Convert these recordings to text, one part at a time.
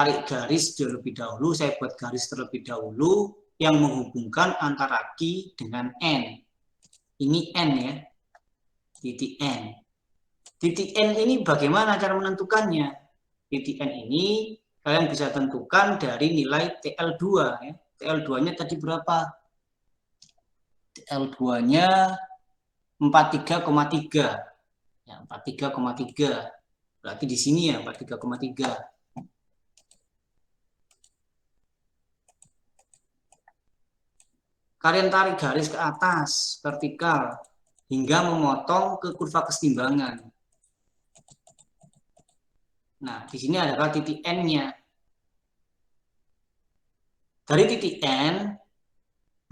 tarik garis terlebih dahulu, saya buat garis terlebih dahulu yang menghubungkan antara Q dengan N. Ini N ya, titik N. Titik N ini bagaimana cara menentukannya? Titik N ini kalian bisa tentukan dari nilai TL2 ya. TL2-nya tadi berapa? TL2-nya 43,3. Ya, 43,3. Berarti di sini ya 43,3. Kalian tarik garis ke atas, vertikal, hingga memotong ke kurva kesetimbangan. Nah, di sini adalah titik N-nya. Dari titik N,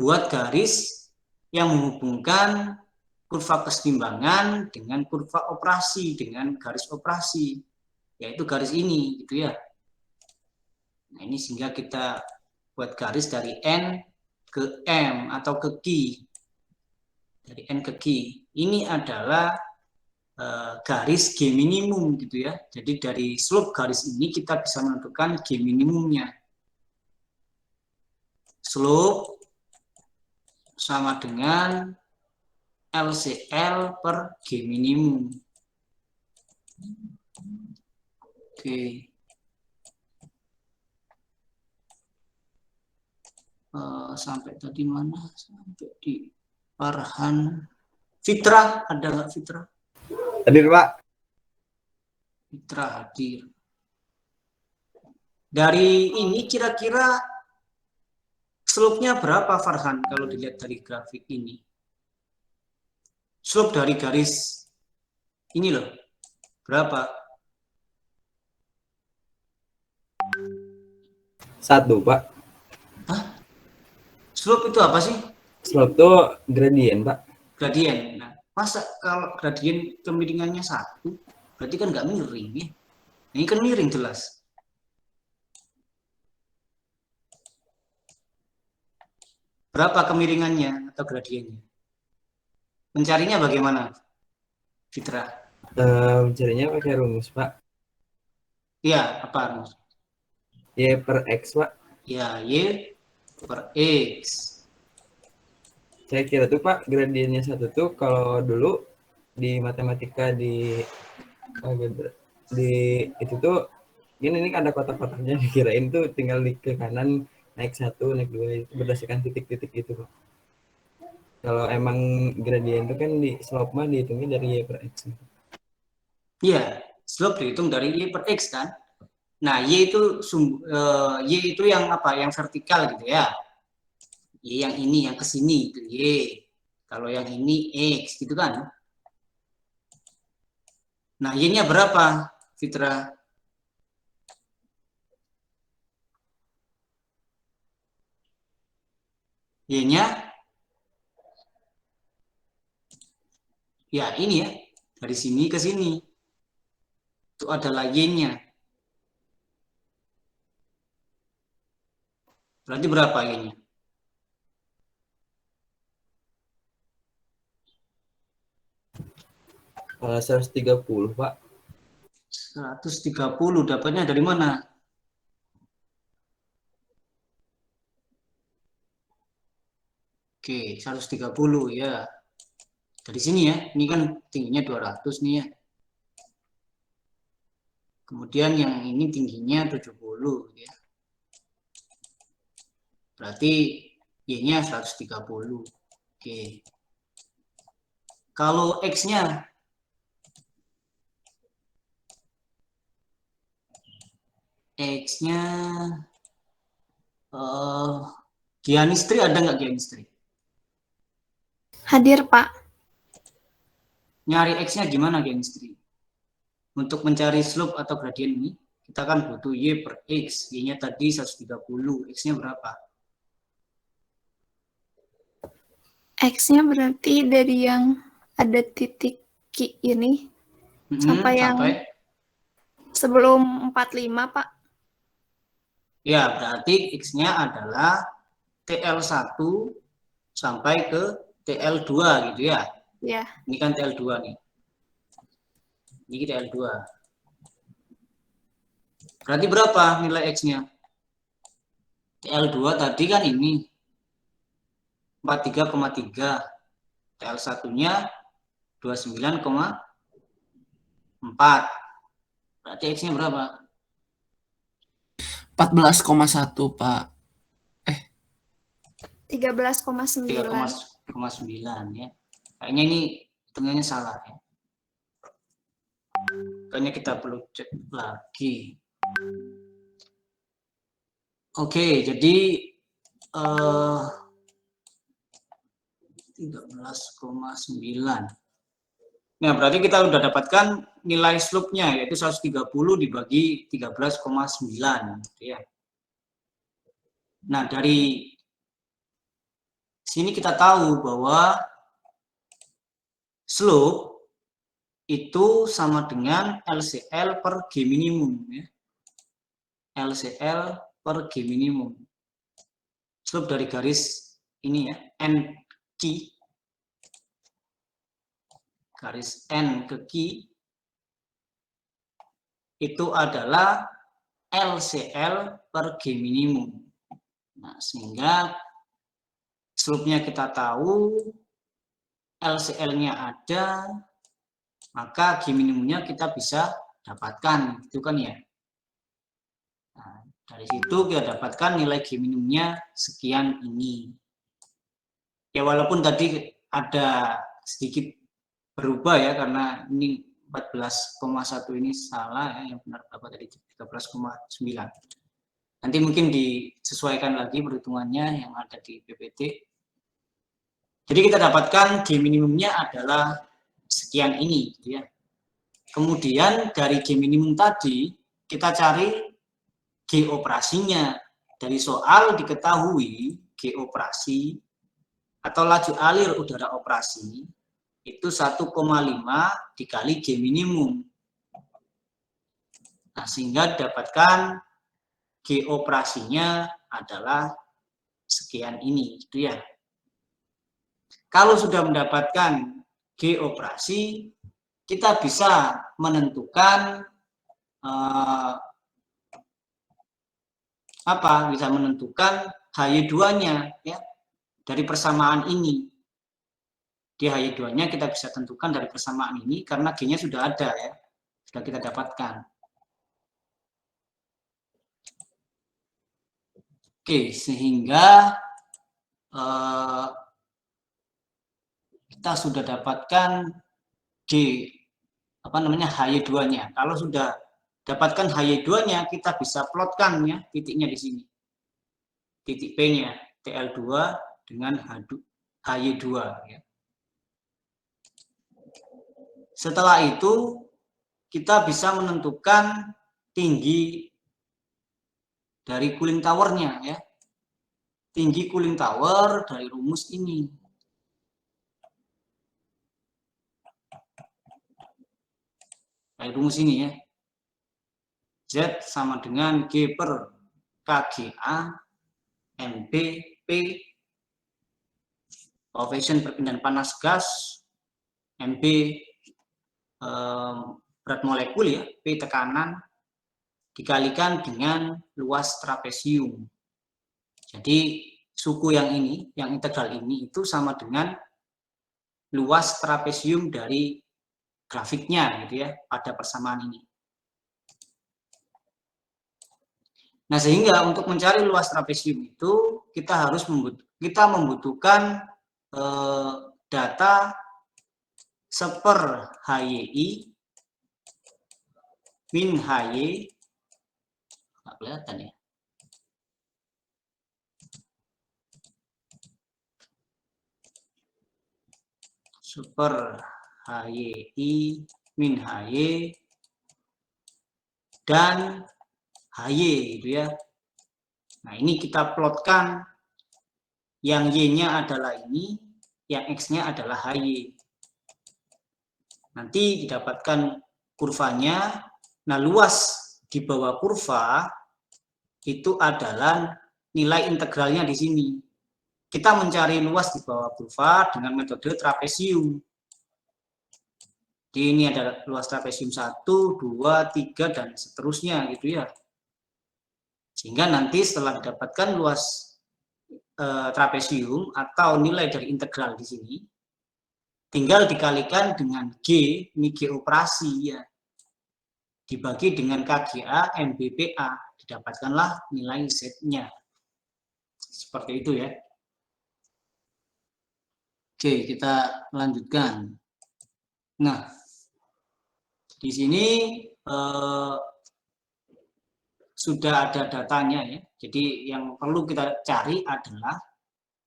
buat garis yang menghubungkan kurva kesetimbangan dengan kurva operasi, dengan garis operasi, yaitu garis ini, gitu ya. Nah, ini sehingga kita buat garis dari N ke M atau ke Q. Dari N ke Q. Ini adalah garis G minimum gitu ya. Jadi dari slope garis ini kita bisa menentukan G minimumnya. Slope sama dengan LCL per G minimum. Oke. Sampai tadi mana? Sampai di Farhan. Fitra, ada nggak Fitra? Hadir, Pak. Fitra hadir. Dari ini kira-kira slope-nya berapa Farhan kalau dilihat dari grafik ini? Slope dari garis ini loh, berapa? 1, Pak. Hah? Slope itu apa sih? Slope itu gradien, Pak. Gradien. Nah, masa kalau gradien kemiringannya 1, berarti kan nggak miring ya? Ini kan miring jelas. Berapa kemiringannya atau gradiennya? Mencarinya bagaimana, Fitra? Mencarinya pakai rumus, Pak. Ya, apa rumus? Y per X, Pak. Ya, Y per X. Saya kira tuh, Pak, gradiennya 1 tuh kalau dulu di matematika di itu tuh ini ada kotak-kotaknya, dikirain tuh tinggal di ke kanan naik 1, naik 2 itu berdasarkan titik-titik itu, Pak. Kalau emang gradien itu kan di slope mah dihitungnya dari Y per X. Iya, slope dihitung dari Y per X kan. Nah, Y itu yang apa? Yang vertikal gitu ya. Y yang ini, yang ke sini itu Y. Kalau yang ini X gitu kan. Nah, Y-nya berapa, Fitra? Y-nya ya ini ya, dari sini ke sini. Itu adalah Y-nya. Berarti berapa Y-nya? Kalau 130, Pak. 130, dapatnya dari mana? Oke, 130 ya. Dari sini ya, ini kan tingginya 200 nih ya. Kemudian yang ini tingginya 70 ya. Berarti Y-nya 130. Oke. Kalau X-nya Gianistri ada nggak Gianistri? Hadir, Pak. Nyari X-nya gimana Gianistri? Untuk mencari slope atau gradien ini, kita kan butuh Y per X. Y-nya tadi 130, X-nya berapa? X-nya berarti dari yang ada titik Q ini sampai yang sebelum 45, Pak. Ya, berarti X-nya adalah TL1 sampai ke TL2 gitu ya. Ya. Ini kan TL2 nih. Ini TL2. Berarti berapa nilai X-nya? TL2 tadi kan ini 43,3. TL1-nya 29,4. Berarti X-nya berapa? 14,1, Pak. 13,9. 3,9 ya. Kayaknya ini hitungannya salah ya. Kayaknya kita perlu cek lagi. Oke, jadi 13,9. Nah, berarti kita sudah dapatkan nilai slope-nya, yaitu 130 dibagi 13,9. Ya. Nah, dari sini kita tahu bahwa slope itu sama dengan LCL per G minimum. Ya. LCL per G minimum. Slope dari garis ini ya, NQ, garis N ke Q, itu adalah LCL per G minimum. Nah, sehingga slope-nya kita tahu, LCL-nya ada, maka G minimumnya kita bisa dapatkan, gitu kan ya. Nah, dari situ kita dapatkan nilai G minimumnya sekian ini. Ya walaupun tadi ada sedikit berubah ya, karena ini 14,1 ini salah ya, yang benar berapa tadi 13,9. Nanti mungkin disesuaikan lagi perhitungannya yang ada di PPT. Jadi kita dapatkan G minimumnya adalah sekian ini, gitu ya. Kemudian dari G minimum tadi kita cari G operasinya. Dari soal diketahui G operasi atau laju alir udara operasi itu 1,5 dikali G minimum. Nah, sehingga dapatkan G operasinya adalah sekian ini, gitu ya. Kalau sudah mendapatkan G operasi, kita bisa menentukan bisa menentukan HY2-nya ya dari persamaan ini. Di HY2-nya kita bisa tentukan dari persamaan ini karena G-nya sudah ada ya, sudah kita dapatkan. Oke, sehingga kita sudah dapatkan HY2-nya. Kalau sudah dapatkan HY2-nya, kita bisa plotkan ya titiknya di sini. Titik P-nya TL2 dengan HY2 ya. Setelah itu kita bisa menentukan tinggi dari cooling tower-nya ya. Tinggi cooling tower dari rumus ini. Dari rumus ini ya. Z sama dengan G per KGA MB P coefisien perpindahan panas gas MB berat molekul ya, P tekanan dikalikan dengan luas trapesium. Jadi suku yang ini, yang integral ini itu sama dengan luas trapesium dari grafiknya gitu ya pada persamaan ini. Nah, sehingga untuk mencari luas trapesium itu kita membutuhkan data seper HYI min HY, nggak kelihatan ya. Seper HYI min HY dan HY gitu ya. Nah, ini kita plotkan yang Y-nya adalah ini, yang X-nya adalah HY. Nanti didapatkan kurvanya. Nah, luas di bawah kurva itu adalah nilai integralnya di sini. Kita mencari luas di bawah kurva dengan metode trapesium. Jadi ini ada luas trapesium 1, 2, 3 dan seterusnya gitu ya. Sehingga nanti setelah didapatkan luas trapesium atau nilai dari integral di sini, tinggal dikalikan dengan G, ini G operasi ya, dibagi dengan KGA, MBPA, didapatkanlah nilai Z-nya. Seperti itu ya. Oke, kita lanjutkan. Nah, di sini sudah ada datanya ya. Jadi yang perlu kita cari adalah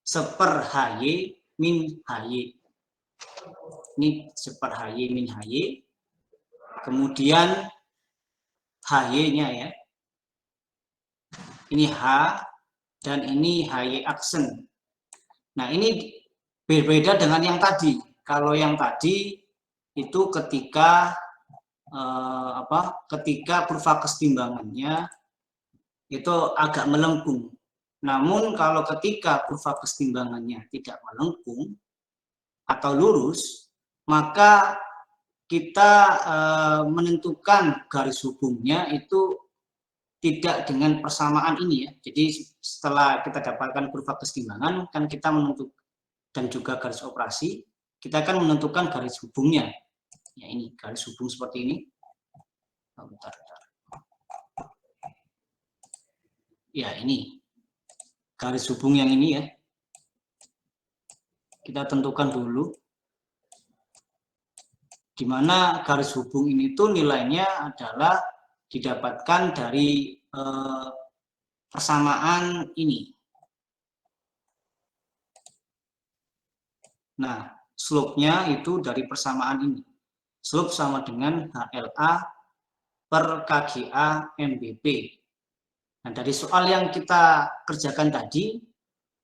seper HY min HY. Ini seper HY min HY. Kemudian HY-nya ya. Ini H dan ini HY aksen. Nah, ini berbeda dengan yang tadi. Kalau yang tadi itu ketika ketika kurva kesetimbangannya itu agak melengkung. Namun kalau ketika kurva kesetimbangannya tidak melengkung atau lurus, maka kita menentukan garis hubungnya itu tidak dengan persamaan ini ya. Jadi setelah kita dapatkan kurva kesetimbangan, kan kita menentukan dan juga garis operasi, kita akan menentukan garis hubungnya. Ya, ini garis hubung seperti ini. Bentar. Ya, ini garis hubung yang ini ya. Kita tentukan dulu. Di mana garis hubung ini tuh nilainya adalah didapatkan dari persamaan ini. Nah, slope-nya itu dari persamaan ini. Slope sama dengan HLA per KGA MBP. Nah, dari soal yang kita kerjakan tadi,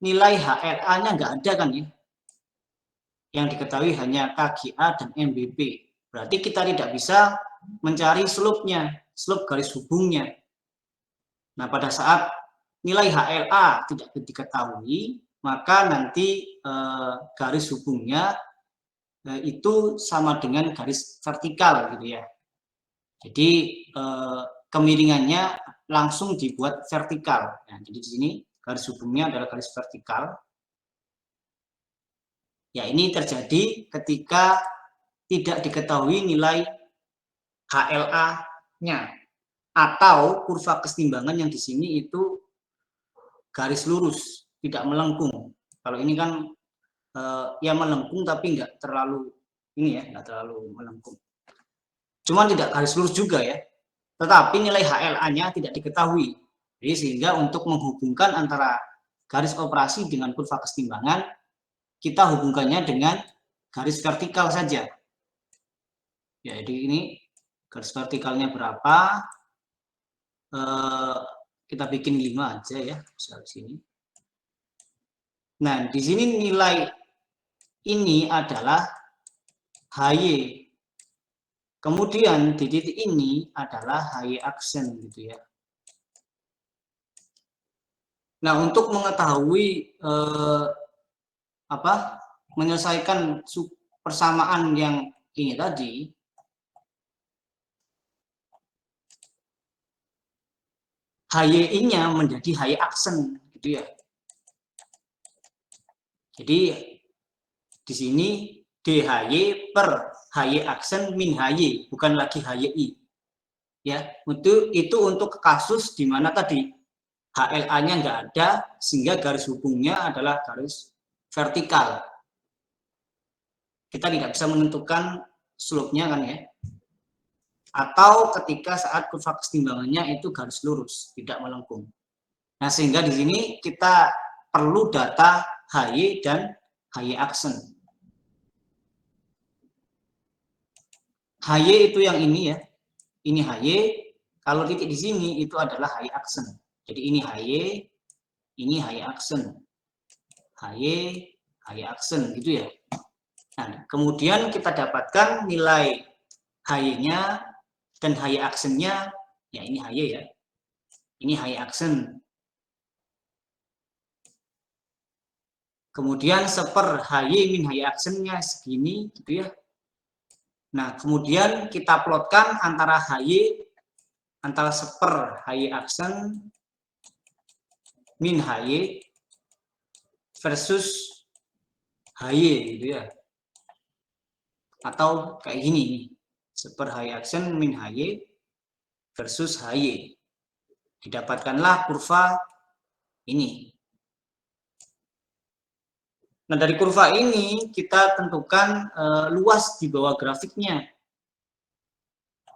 nilai HLA-nya nggak ada kan ya? Yang diketahui hanya KGA dan MBP. Berarti kita tidak bisa mencari slope-nya, slope garis hubungnya. Nah, pada saat nilai HLA tidak diketahui, maka nanti garis hubungnya itu sama dengan garis vertikal gitu ya. Jadi kemiringannya langsung dibuat vertikal. Nah, jadi di sini garis hubungnya adalah garis vertikal. Ya, ini terjadi ketika tidak diketahui nilai HLA-nya atau kurva kesetimbangan yang di sini itu garis lurus, tidak melengkung. Kalau ini kan ya melengkung tapi nggak terlalu ini ya, nggak terlalu melengkung. Cuman tidak garis lurus juga ya. Tetapi nilai HLA-nya tidak diketahui. Jadi sehingga untuk menghubungkan antara garis operasi dengan kurva kesetimbangan, kita hubungkannya dengan garis vertikal saja. Ya, jadi ini garis vertikalnya berapa? Kita bikin 5 aja ya, misal di sini. Nah, di sini nilai ini adalah HY. Kemudian di titik ini adalah HY aksen gitu ya. Nah, untuk mengetahui menyelesaikan persamaan yang ini tadi, HY-nya menjadi HY aksen gitu ya. Jadi di sini DHY per HY aksen min HY, bukan lagi HYI. Ya, itu untuk kasus di mana tadi HLA-nya nggak ada, sehingga garis hubungnya adalah garis vertikal. Kita tidak bisa menentukan slope-nya kan ya. Atau ketika saat kurva kesetimbangannya itu garis lurus, tidak melengkung. Nah, sehingga di sini kita perlu data HY dan HY aksen. HY itu yang ini ya. Ini HY, kalau titik di sini itu adalah HY aksen. Jadi ini HY, ini HY aksen. HY, HY aksen gitu ya. Nah, kemudian kita dapatkan nilai HY-nya dan HY aksennya, ya ini HY ya. Ini HY aksen. Kemudian seper HY min HY aksennya segini gitu ya. Nah, kemudian kita plotkan antara HY, antara seper HY aksen min HY versus HY gitu ya. Atau kayak gini nih. Super high action min HY versus HY. Didapatkanlah kurva ini. Nah, dari kurva ini kita tentukan luas di bawah grafiknya.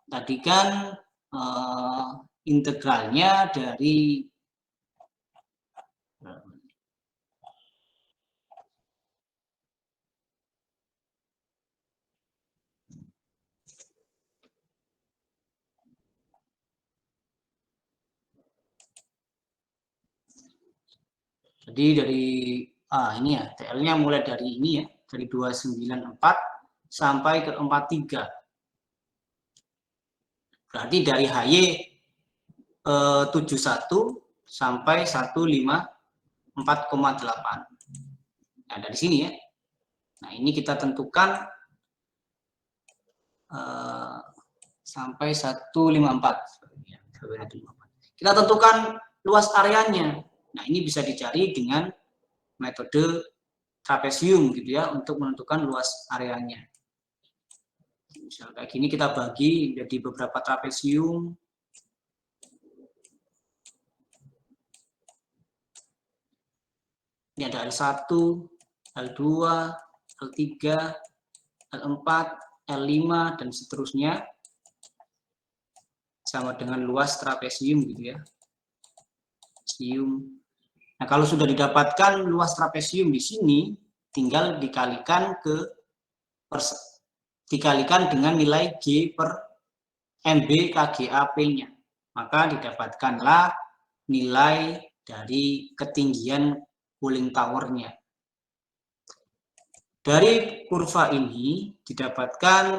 Tadi kan integralnya dari ini ya, TL-nya mulai dari ini ya, dari 294 sampai ke 43. Berarti dari HY 71 sampai 154,8. Nah, dari sini ya. Nah, ini kita tentukan sampai 154. Kita tentukan luas areanya. Nah, ini bisa dicari dengan metode trapesium gitu ya, untuk menentukan luas areanya. Misal kayak gini kita bagi jadi beberapa trapesium. Ini ada L1, L2, L3, L4, L5, dan seterusnya. Sama dengan luas trapesium gitu ya. Trapesium. Nah, kalau sudah didapatkan luas trapesium di sini, tinggal dikalikan dengan nilai G per MB KGAP-nya. Maka didapatkanlah nilai dari ketinggian cooling tower-nya. Dari kurva ini didapatkan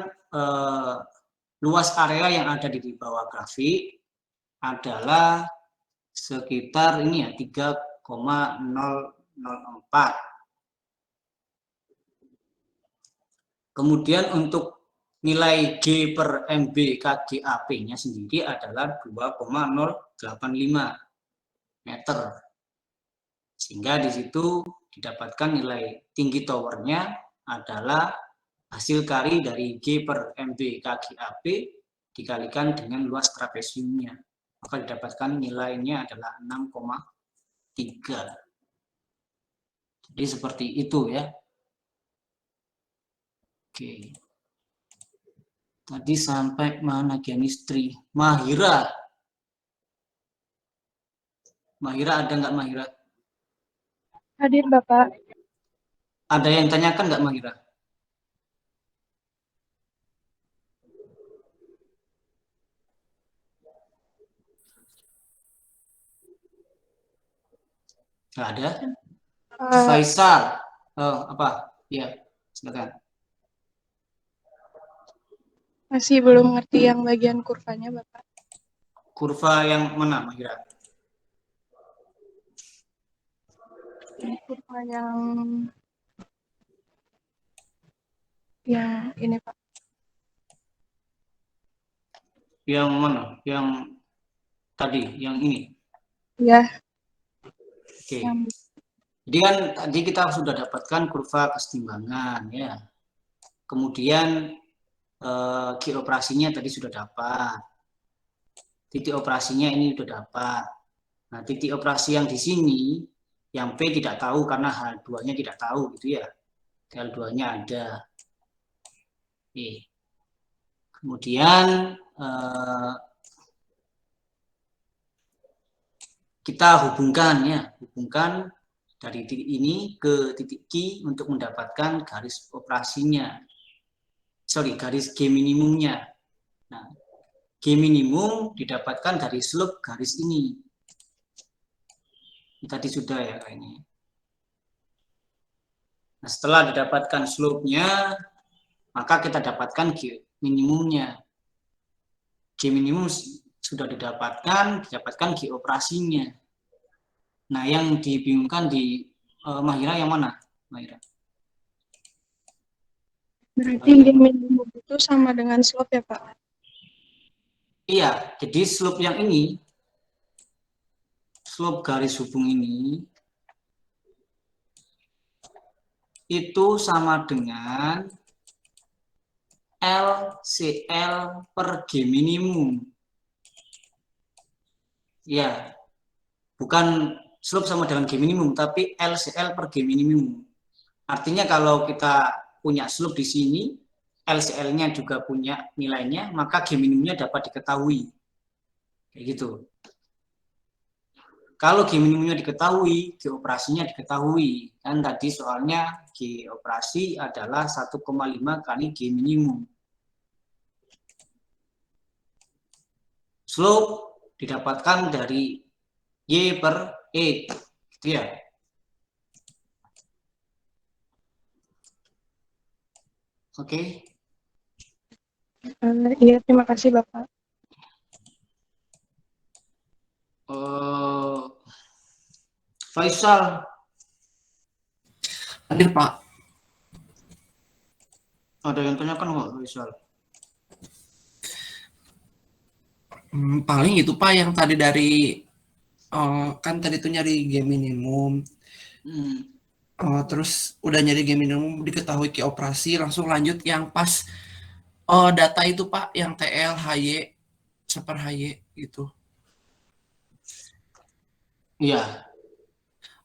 luas area yang ada di bawah grafik adalah sekitar ini ya, 3,004. Kemudian untuk nilai G per MB KGAP-nya sendiri adalah 2,085 meter. Sehingga di situ didapatkan nilai tinggi towernya adalah hasil kari dari G per MB KGAP dikalikan dengan luas trapesiumnya. Maka didapatkan nilainya adalah 6,3. Jadi seperti itu ya. Oke. Tadi sampai mana chemistry? Mahira. Mahira ada nggak Mahira? Hadir Bapak. Ada yang tanyakan nggak Mahira? Nggak ada? Faisal. Oh, apa? Ya, silakan. Masih belum ngerti yang bagian kurvanya, Bapak. Kurva yang mana, Mahira? Kurva yang ini, Pak. Yang mana? Yang tadi, yang ini? Ya. Oke. Jadi kan tadi kita sudah dapatkan kurva kesetimbangan ya. Kemudian Q operasinya tadi sudah dapat. Titik operasinya ini sudah dapat. Nah, titik operasi yang di sini yang P tidak tahu karena H2-nya tidak tahu gitu ya. L2-nya ada. Oke. Kemudian kita hubungkan dari titik ini ke titik Q untuk mendapatkan garis operasinya. Garis G minimumnya. Nah, G minimum didapatkan dari slope garis ini. Ini tadi sudah ya kayaknya. Nah, setelah didapatkan slope-nya, maka kita dapatkan G minimumnya. G minimum sudah didapatkan G operasinya. Nah, yang dibingungkan di Mahira yang mana, Mahira? Berarti G minimum itu sama dengan slope ya, Pak? Iya, jadi slope yang ini slope garis hubung ini itu sama dengan LCL per G minimum. Ya, bukan slope sama dengan G minimum, tapi LCL per G minimum. Artinya kalau kita punya slope di sini, LCL-nya juga punya nilainya, maka G minimumnya dapat diketahui. Kayak gitu. Kalau G minimumnya diketahui, G operasinya diketahui. Kan tadi soalnya G operasi adalah 1,5 kali G minimum. Slope didapatkan dari Y per E. Gitu ya. Oke. Iya, terima kasih Bapak. Faisal. Hadir, Pak. Ada yang tanyakan nggak, Faisal? Paling itu Pak yang tadi dari kan tadi tuh nyari G minimum. Terus udah nyari G minimum diketahui ke operasi, langsung lanjut yang pas data itu Pak, yang TL, HY, seper HY gitu. Iya.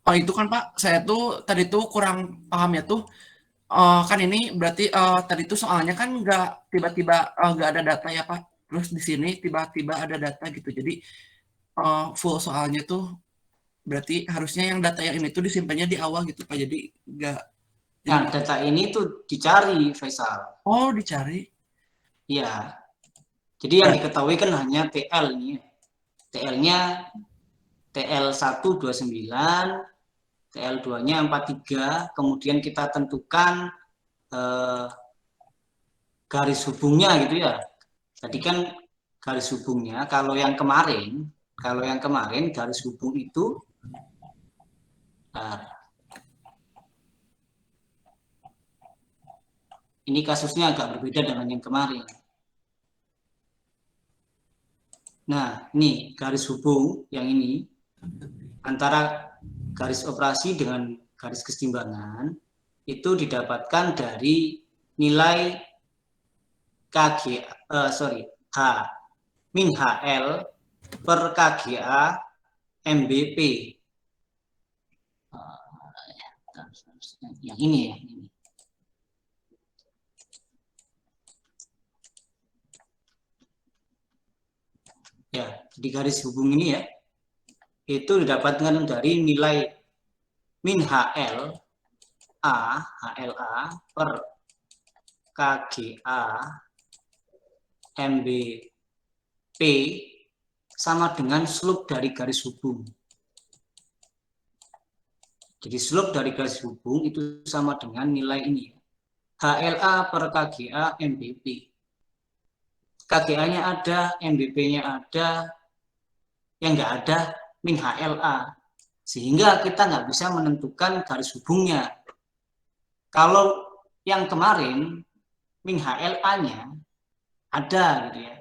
Oh itu kan Pak, saya tuh tadi tuh kurang pahamnya tuh. Kan ini berarti tadi tuh soalnya kan nggak tiba-tiba nggak ada data ya Pak. Terus di sini tiba-tiba ada data gitu. Jadi full soalnya tuh berarti harusnya yang data yang ini tuh disimpannya di awal gitu Pak. Jadi nggak. Nah, data ini tuh dicari, Faisal. Oh, dicari. Iya. Jadi yang diketahui kan hanya TL nih. TL-nya TL1 29, TL2-nya 43, kemudian kita tentukan garis hubungnya gitu ya. Tadi kan garis hubungnya, kalau yang kemarin garis hubung itu ini kasusnya agak berbeda dengan yang kemarin. Nah, ini garis hubung yang ini antara garis operasi dengan garis keseimbangan itu didapatkan dari nilai H min HL per KGA MBP. Yang ini ya. Ya, di garis hubung ini ya, itu didapatkan dari nilai min HLA per KGA MBP sama dengan slope dari garis hubung. Jadi slope dari garis hubung itu sama dengan nilai ini. HLA per KGA MBP. KGA-nya ada, MBP-nya ada, yang nggak ada min HLA. Sehingga kita nggak bisa menentukan garis hubungnya. Kalau yang kemarin, min HLA-nya ada gitu ya.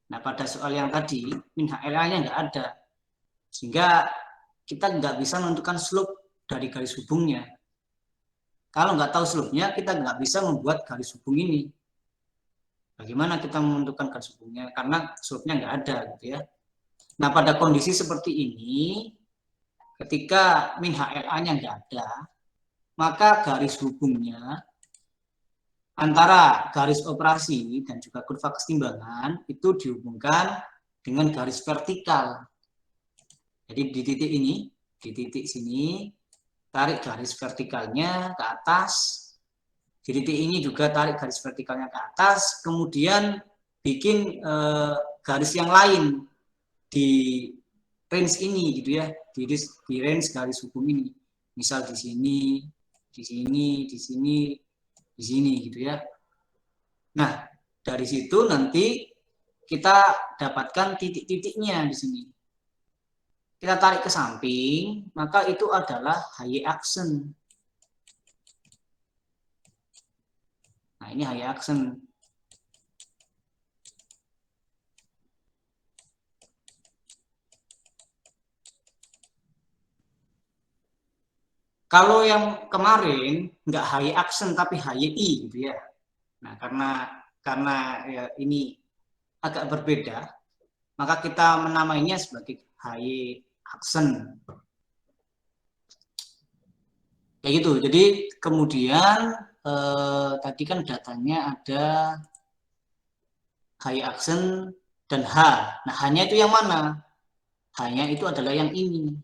Nah, pada soal yang tadi, min HLA-nya nggak ada. Sehingga kita nggak bisa menentukan slope dari garis hubungnya. Kalau nggak tahu slope-nya, kita nggak bisa membuat garis hubung ini. Bagaimana kita menentukan garis hubungnya? Karena slope-nya nggak ada gitu ya. Nah, pada kondisi seperti ini, ketika min HLA-nya nggak ada, maka garis hubungnya antara garis operasi dan juga kurva keseimbangan itu dihubungkan dengan garis vertikal. Jadi di titik ini, di titik sini, tarik garis vertikalnya ke atas. Di titik ini juga tarik garis vertikalnya ke atas, kemudian bikin garis yang lain di range ini gitu ya, di range garis hubung ini. Misal di sini, di sini, di sini, di sini gitu ya. Nah, dari situ nanti kita dapatkan titik-titiknya di sini. Kita tarik ke samping, maka itu adalah HY aksen. Nah, ini HY aksen. Kalau yang kemarin nggak high accent tapi HYI gitu ya. Nah, karena ya, ini agak berbeda, maka kita menamainya sebagai high accent. Kayak gitu. Jadi kemudian tadi kan datanya ada high accent dan H. Nah, H-nya itu yang mana? H-nya itu adalah yang ini.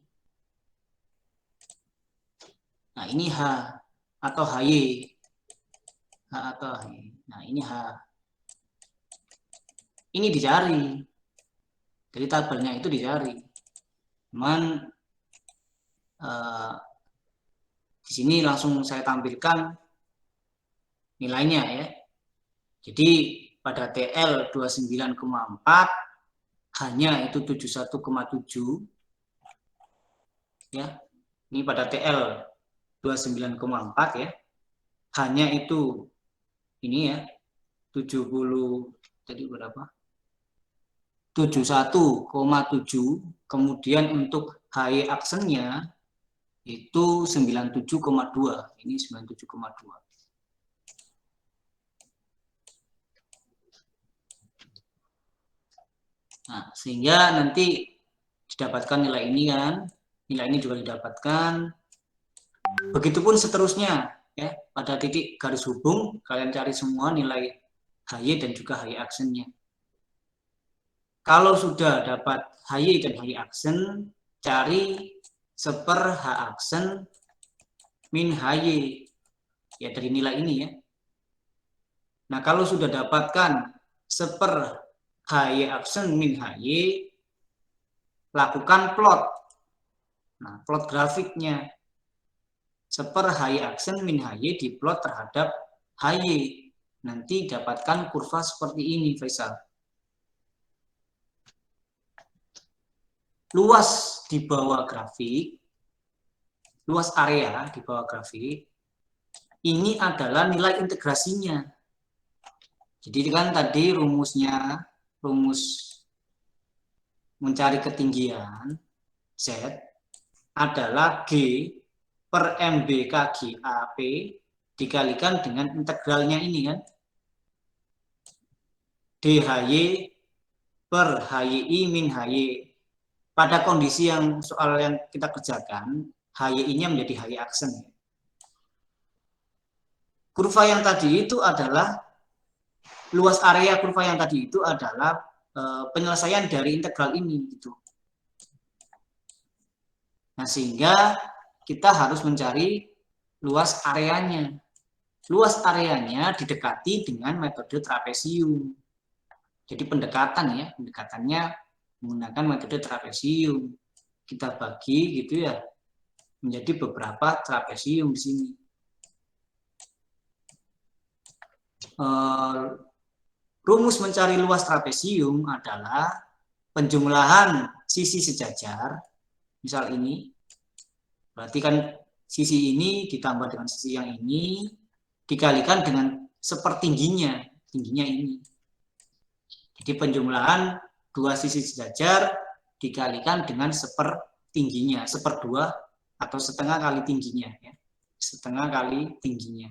Nah, ini H atau HY. H atau HY. Nah, ini H. Ini dicari. Jadi tabelnya itu dicari. Cuman di sini langsung saya tampilkan nilainya ya. Jadi pada TL 29,4 hanya itu 71,7 ya. Ini pada TL 29,4 ya. Hanya itu ini ya 70 tadi berapa? 71,7. Kemudian untuk HY aksennya itu 97,2. Ini 97,2. Nah, sehingga nanti didapatkan nilai ini kan. Nilai ini juga didapatkan. Begitupun seterusnya ya. Pada titik garis hubung kalian cari semua nilai HY dan juga HY aksennya. Kalau sudah dapat HY dan HY aksen, cari seper H aksen min HY. Ya dari nilai ini ya. Nah kalau sudah dapatkan seper HY aksen min HY, lakukan plot. Nah plot grafiknya. Seper HY aksen min HY diplot terhadap HY. Nanti dapatkan kurva seperti ini, Faisal. Luas di bawah grafik, luas area di bawah grafik, ini adalah nilai integrasinya. Jadi kan tadi rumusnya, rumus mencari ketinggian Z adalah G per MB KG AP dikalikan dengan integralnya ini kan. DHY per HYI min HY. Pada kondisi yang soal yang kita kerjakan, HYI-nya menjadi HY aksen. Kurva yang tadi itu adalah, luas area kurva yang tadi itu adalah penyelesaian dari integral ini. Gitu. Nah, sehingga kita harus mencari luas areanya. Luas areanya didekati dengan metode trapesium. Jadi pendekatan ya, pendekatannya menggunakan metode trapesium. Kita bagi gitu ya menjadi beberapa trapesium di sini. Rumus mencari luas trapesium adalah penjumlahan sisi sejajar. Misal ini, berarti kan sisi ini ditambah dengan sisi yang ini dikalikan dengan sepertingginya, tingginya ini. Jadi penjumlahan dua sisi sejajar dikalikan dengan sepertingginya, seperdua atau setengah kali tingginya. Ya. Setengah kali tingginya.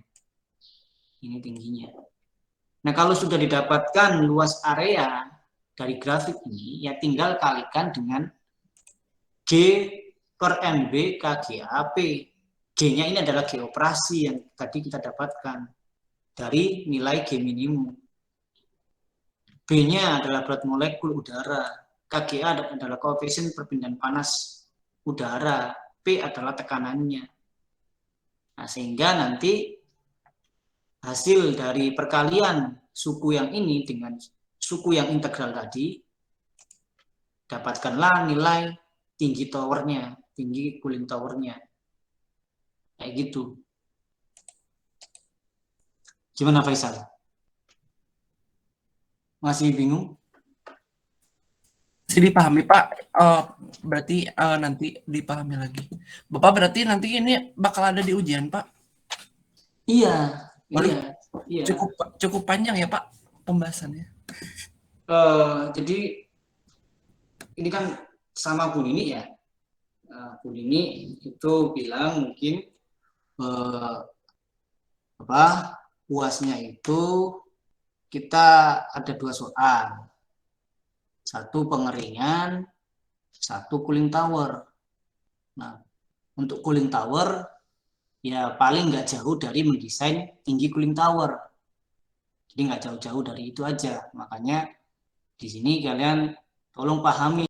Ini tingginya. Nah kalau sudah didapatkan luas area dari grafik ini, ya tinggal kalikan dengan G per MB KGAP. G-nya ini adalah G operasi yang tadi kita dapatkan dari nilai G minimum. B-nya adalah berat molekul udara, KGA adalah koefisien perpindahan panas udara, P adalah tekanannya. Nah, sehingga nanti hasil dari perkalian suku yang ini dengan suku yang integral tadi, dapatkanlah nilai tinggi towernya, tinggi cooling towernya. Kayak gitu. Gimana Faisal? Masih bingung? Masih dipahami Pak, berarti nanti dipahami lagi. Bapak berarti nanti ini bakal ada di ujian Pak? Iya, iya. Cukup panjang ya Pak pembahasannya. Jadi ini kan sama Bu Nini ya. Bu Nini itu bilang mungkin UASnya itu kita ada 2 soal. Satu pengeringan, satu cooling tower. Nah, untuk cooling tower ya paling nggak jauh dari mendesain tinggi cooling tower. Jadi nggak jauh-jauh dari itu aja. Makanya di sini kalian tolong pahami